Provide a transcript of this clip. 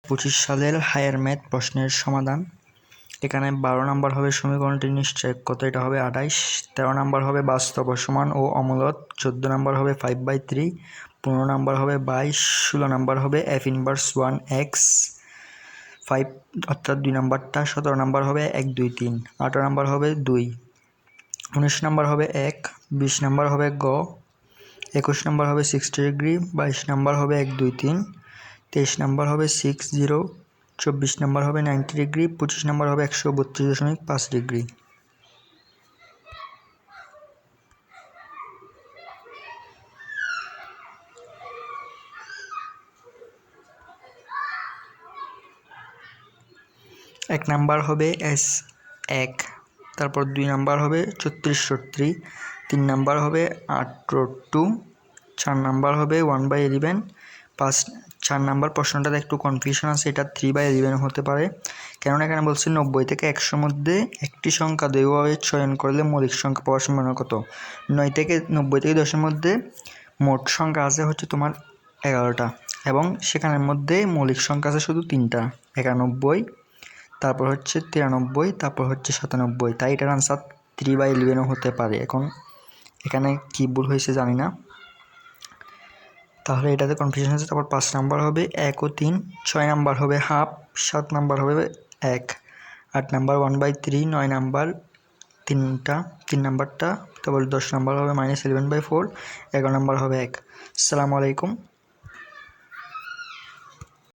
25 সালের higher math প্রশ্নের সমাধান। এখানে 12 নম্বর হবে সমীকরণটি নিশ্চয় কত, এটা হবে 28। 13 নম্বর হবে বাস্তব সমান ও অমূলত। 14 নম্বর হবে 5/3। 15 নম্বর হবে 22। 16 নম্বর হবে f ইনভার্স 1x 5 অর্থাৎ 2 নম্বরটা। 17 নম্বর হবে 1 2 3। 18 নম্বর হবে 2। 19 নম্বর হবে 1। 20 নম্বর হবে গ। 21 নম্বর হবে 60 ডিগ্রি। 22 নম্বর হবে 1 2 3। 23 নম্বর হবে 6 0। 24 নম্বর হবে 90 ডিগ্রি। 25 নম্বর হবে 132.5 ডিগ্রি। এক নাম্বার হবে S1, তারপর 2 নাম্বার হবে 34 33। 3 নাম্বার হবে 8/2। 4 নাম্বার হবে 1/11। 4 নাম্বার প্রশ্নটাতে একটু কনফিউশন আছে, এটা 3/11 হতে পারে, কেননা এখানে বলছে 90 থেকে 100 মধ্যে একটি সংখ্যা দৈবভাবে চয়ন করলে মৌলিক সংখ্যা পাওয়ার সম্ভাবনা কত। 90 থেকে 10-এর মধ্যে মোট সংখ্যা আছে হচ্ছে তোমার 11টা, এবং সেখানের মধ্যে মৌলিক সংখ্যা আছে শুধু 3টা, 91, তারপর হচ্ছে 93, তারপর হচ্ছে 97। তাই এটার আনসার 3/11 হতে পারে। এখন এখানে কি ভুল হয়েছে জানি না, তাহলে এটাতে কনফিউশন আছে। তারপর 5 নাম্বার হবে 1 ও 3। 6 নাম্বার হবে হাফ। 7 নাম্বার হবে 1। 8 নাম্বার 1/3। 9 নাম্বার 3 নাম্বারটা। তারপর 10 নাম্বার হবে -11/4। 11 নাম্বার হবে 1। আসসালামু আলাইকুম।